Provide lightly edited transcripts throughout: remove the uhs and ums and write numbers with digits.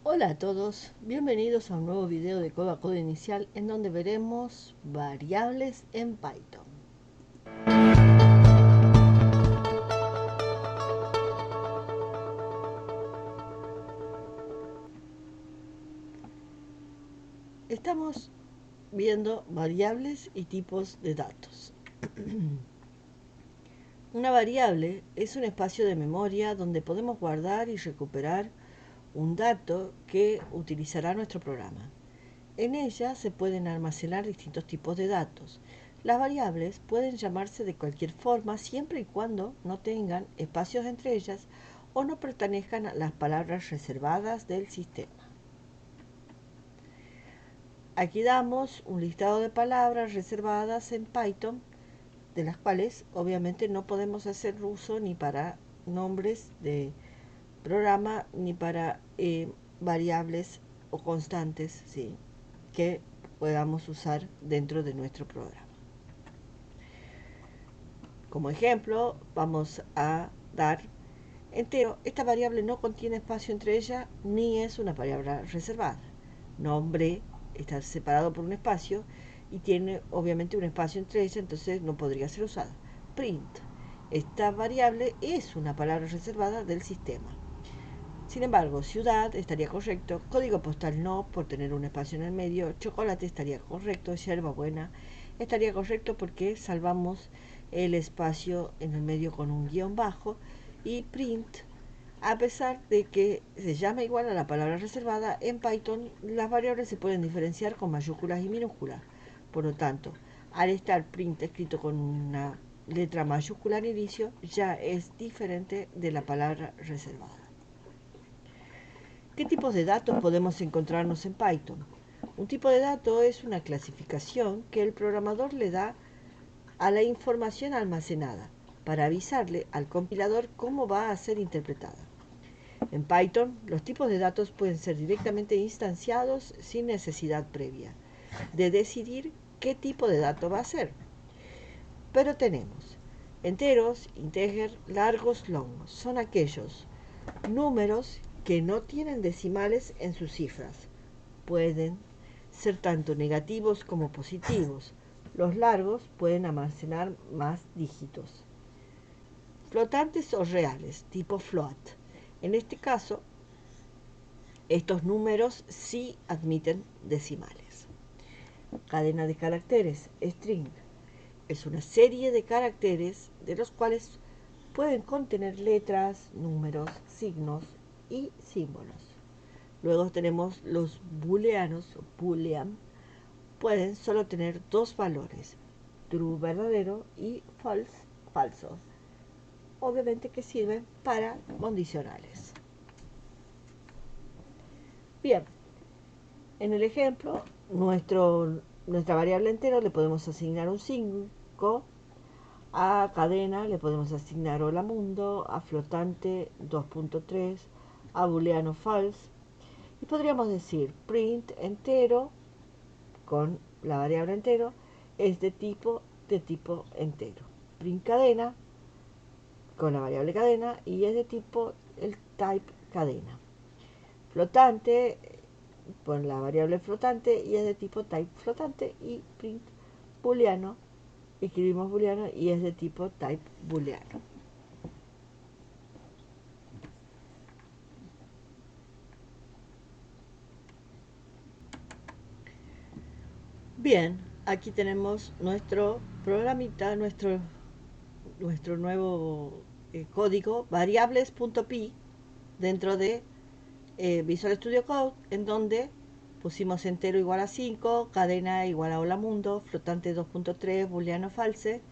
Hola a todos, bienvenidos a un nuevo video de Codo a Codo Inicial en donde veremos variables en Python. Estamos viendo variables y tipos de datos. Una variable es un espacio de memoria donde podemos guardar y recuperar un dato que utilizará nuestro programa. En ella se pueden almacenar distintos tipos de datos. Las variables pueden llamarse de cualquier forma siempre y cuando no tengan espacios entre ellas o no pertenezcan a las palabras reservadas del sistema. Aquí damos un listado de palabras reservadas en Python, de las cuales obviamente no podemos hacer uso ni para nombres de programa ni para variables o constantes, ¿sí?, que podamos usar dentro de nuestro programa. Como ejemplo, vamos a dar entero. Esta variable no contiene espacio entre ellas ni es una variable reservada. Nombre está separado por un espacio y tiene obviamente un espacio entre ellas, entonces no podría ser usada. Print. Esta variable es una palabra reservada del sistema. Sin embargo, ciudad estaría correcto, código postal no, por tener un espacio en el medio, chocolate estaría correcto, yerba buena estaría correcto porque salvamos el espacio en el medio con un guión bajo, y print, a pesar de que se llama igual a la palabra reservada, en Python las variables se pueden diferenciar con mayúsculas y minúsculas. Por lo tanto, al estar print escrito con una letra mayúscula al inicio, ya es diferente de la palabra reservada. ¿Qué tipos de datos podemos encontrarnos en Python? Un tipo de dato es una clasificación que el programador le da a la información almacenada para avisarle al compilador cómo va a ser interpretada. En Python, los tipos de datos pueden ser directamente instanciados sin necesidad previa de decidir qué tipo de dato va a ser. Pero tenemos enteros, integer, largos, longos. Son aquellos números que no tienen decimales en sus cifras. Pueden ser tanto negativos como positivos. Los largos pueden almacenar más dígitos. Flotantes o reales, tipo float. En este caso, estos números sí admiten decimales. Cadena de caracteres, string. Es una serie de caracteres de los cuales pueden contener letras, números, signos y símbolos. Luego tenemos los booleanos, boolean. Pueden solo tener dos valores, true verdadero y false falso. Obviamente que sirven para condicionales. Bien, en el ejemplo, nuestra variable entero le podemos asignar un 5, a cadena le podemos asignar hola mundo, a flotante 2.3, a booleano false, y podríamos decir print entero con la variable entero es de tipo entero. Print cadena con la variable cadena y es de tipo el type cadena. Flotante con la variable flotante y es de tipo type flotante. Y print booleano, escribimos booleano y es de tipo type booleano. Bien, aquí tenemos nuestro programita, nuestro nuevo código variables.py dentro de Visual Studio Code, en donde pusimos entero igual a 5, cadena igual a hola mundo, flotante 2.3, booleano false,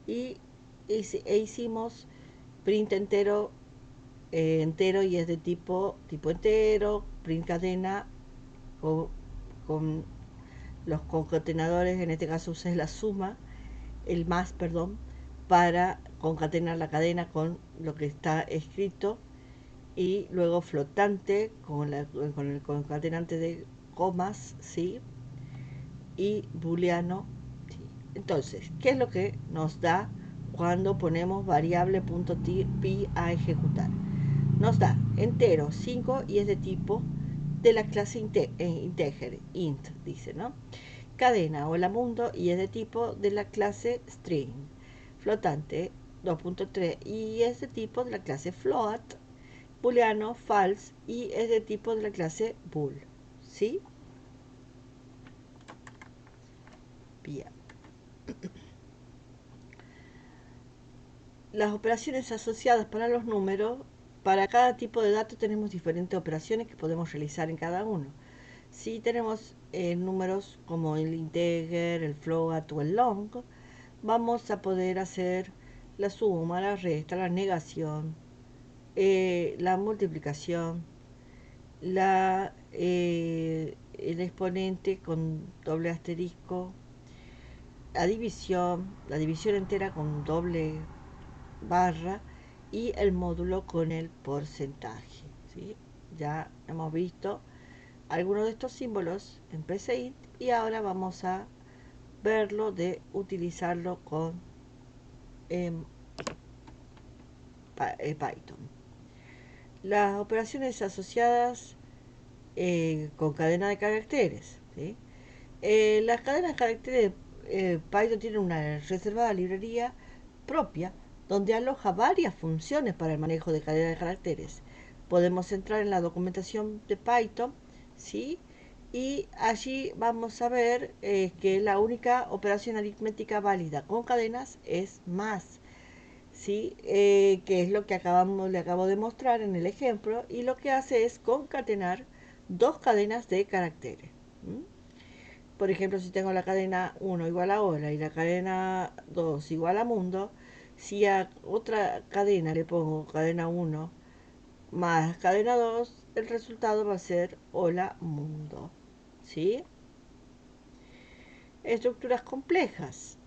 y hicimos print entero, entero y es de tipo entero, print cadena con los concatenadores, en este caso usé la suma, el más, perdón, para concatenar la cadena con lo que está escrito, y luego flotante con el concatenante de comas, ¿sí? Y booleano, ¿sí? Entonces, ¿qué es lo que nos da cuando ponemos variable.py a ejecutar? Nos da entero 5 y es de tipo de la clase integer, int, dice, ¿no? Cadena, hola mundo, y es de tipo de la clase string. Flotante, 2.3, y es de tipo de la clase float. Booleano, false, y es de tipo de la clase bool. ¿Sí? Bien. Las operaciones asociadas para los números, para cada tipo de dato tenemos diferentes operaciones que podemos realizar en cada uno. Si tenemos números como el integer, el float o el long, vamos a poder hacer la suma, la resta, la negación, la multiplicación, el exponente con doble asterisco, la división entera con doble barra y el módulo con el porcentaje. ¿Sí? Ya hemos visto algunos de estos símbolos en PCInt y ahora vamos a verlo de utilizarlo con Python. Las operaciones asociadas con cadena de caracteres. ¿Sí? Las cadenas de caracteres Python tiene una reservada librería propia donde aloja varias funciones para el manejo de cadena de caracteres. Podemos entrar en la documentación de Python, ¿sí? Y allí vamos a ver que la única operación aritmética válida con cadenas es más, ¿sí? Que es lo que le acabo de mostrar en el ejemplo, y lo que hace es concatenar dos cadenas de caracteres. ¿Mm? Por ejemplo, si tengo la cadena 1 igual a hola y la cadena 2 igual a mundo, si a otra cadena le pongo cadena 1 más cadena 2, el resultado va a ser hola mundo. ¿Sí? Estructuras complejas.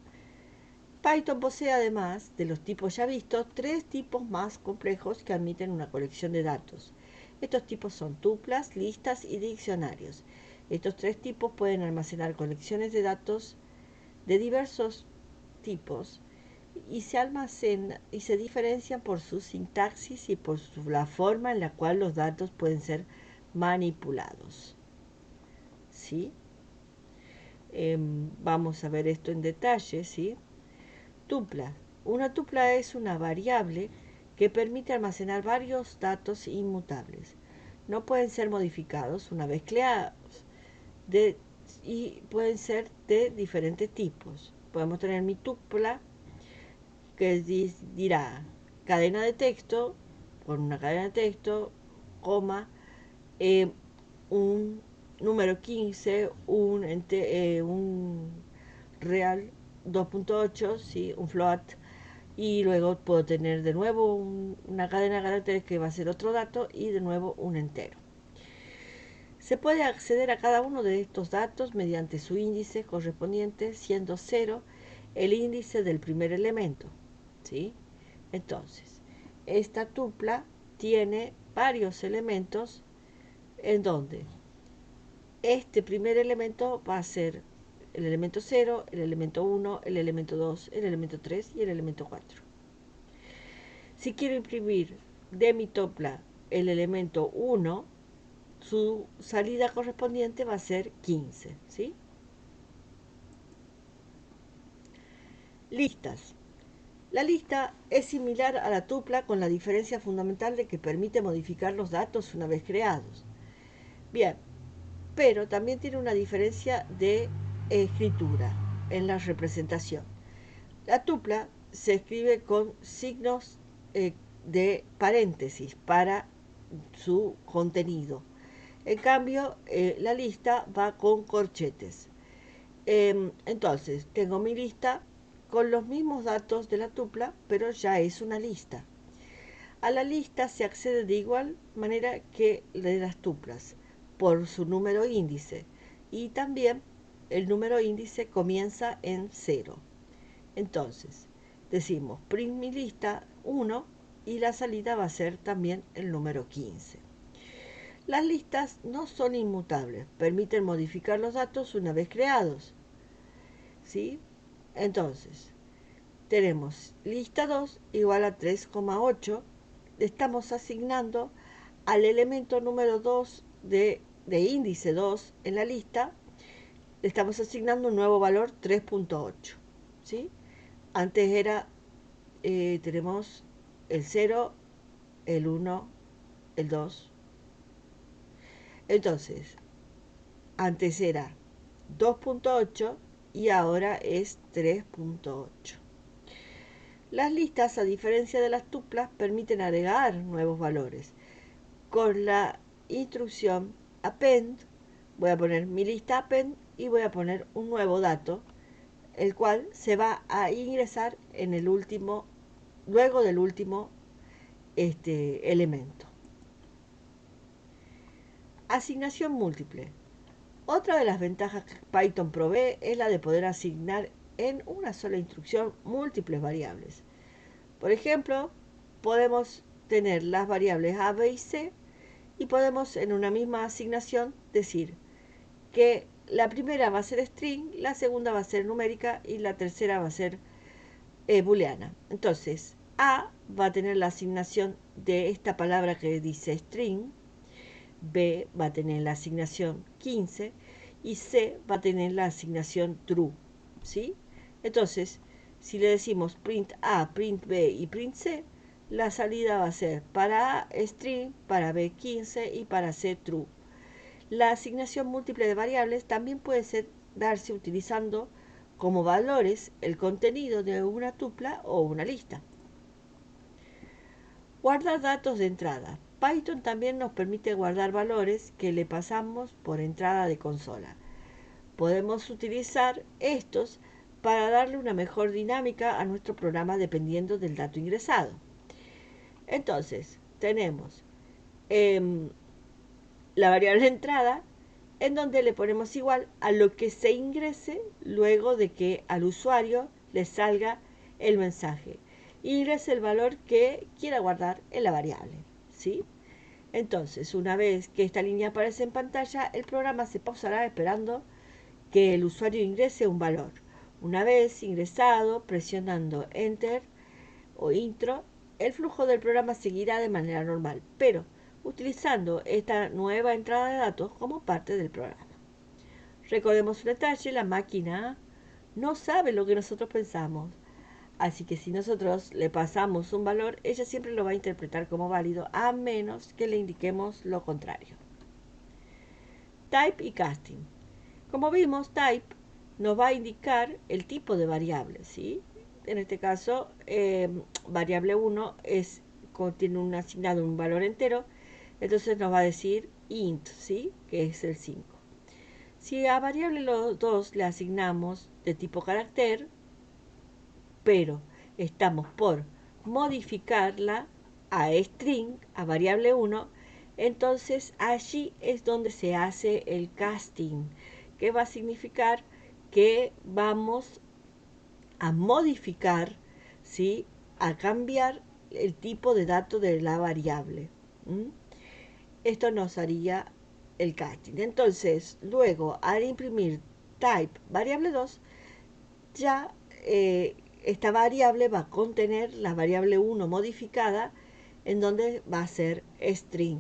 Python posee, además de los tipos ya vistos, tres tipos más complejos que admiten una colección de datos. Estos tipos son tuplas, listas y diccionarios. Estos tres tipos pueden almacenar colecciones de datos de diversos tipos y se diferencian por su sintaxis y por la forma en la cual los datos pueden ser manipulados. ¿Sí? Vamos a ver esto en detalle, ¿sí? Tupla. Una tupla es una variable que permite almacenar varios datos inmutables. No pueden ser modificados una vez creados y pueden ser de diferentes tipos. Podemos tener mi tupla que dirá cadena de texto, con una cadena de texto, coma, un número 15, un real 2.8, ¿sí? Un float, y luego puedo tener de nuevo una cadena de caracteres que va a ser otro dato y de nuevo un entero. Se puede acceder a cada uno de estos datos mediante su índice correspondiente, siendo 0 el índice del primer elemento. ¿Sí? Entonces, esta tupla tiene varios elementos en donde este primer elemento va a ser el elemento 0, el elemento 1, el elemento 2, el elemento 3 y el elemento 4. Si quiero imprimir de mi tupla el elemento 1, su salida correspondiente va a ser 15. ¿Sí? Listas. La lista es similar a la tupla con la diferencia fundamental de que permite modificar los datos una vez creados. Bien, pero también tiene una diferencia de escritura en la representación. La tupla se escribe con signos de paréntesis para su contenido. En cambio, la lista va con corchetes. Entonces, tengo mi lista con los mismos datos de la tupla, pero ya es una lista. A la lista se accede de igual manera que de las tuplas, por su número índice, y también el número índice comienza en 0. Entonces, decimos print mi lista 1 y la salida va a ser también el número 15. Las listas no son inmutables, permiten modificar los datos una vez creados. ¿Sí? Entonces, tenemos lista 2 igual a 3,8. Le estamos asignando al elemento número 2 de de índice 2 en la lista, le estamos asignando un nuevo valor 3.8. ¿Sí? Antes era, tenemos el 0, el 1, el 2. Entonces, antes era 2.8 y ahora es 3.8. Las listas, a diferencia de las tuplas, permiten agregar nuevos valores. Con la instrucción append, voy a poner mi lista append y voy a poner un nuevo dato, el cual se va a ingresar en el último, luego del último elemento. Asignación múltiple. Otra de las ventajas que Python provee es la de poder asignar en una sola instrucción múltiples variables. Por ejemplo, podemos tener las variables a, b y c y podemos en una misma asignación decir que la primera va a ser string, la segunda va a ser numérica y la tercera va a ser booleana. Entonces, a va a tener la asignación de esta palabra que dice string, b va a tener la asignación 15 y c va a tener la asignación true. ¿Sí? Entonces, si le decimos print a, print b y print c, la salida va a ser para a string, para b 15 y para c true. La asignación múltiple de variables también puede darse utilizando como valores el contenido de una tupla o una lista. Guardar datos de entrada. Python también nos permite guardar valores que le pasamos por entrada de consola. Podemos utilizar estos para darle una mejor dinámica a nuestro programa dependiendo del dato ingresado. Entonces, tenemos la variable entrada, en donde le ponemos igual a lo que se ingrese luego de que al usuario le salga el mensaje. Ingrese el valor que quiera guardar en la variable. ¿Sí? Entonces, una vez que esta línea aparece en pantalla, el programa se pausará esperando que el usuario ingrese un valor. Una vez ingresado, presionando Enter o Intro, el flujo del programa seguirá de manera normal, pero utilizando esta nueva entrada de datos como parte del programa. Recordemos un detalle, la máquina no sabe lo que nosotros pensamos, así que si nosotros le pasamos un valor, ella siempre lo va a interpretar como válido, a menos que le indiquemos lo contrario. Type y casting. Como vimos, type nos va a indicar el tipo de variable, ¿sí? En este caso, variable 1 tiene asignado un valor entero, entonces nos va a decir int, ¿sí? Que es el 5. Si a variable 2 le asignamos de tipo carácter, pero estamos por modificarla a string, a variable 1, entonces allí es donde se hace el casting, que va a significar que vamos a modificar, ¿sí? A cambiar el tipo de dato de la variable. Esto nos haría el casting. Entonces, luego, al imprimir type variable 2, ya esta variable va a contener la variable 1 modificada, en donde va a ser string.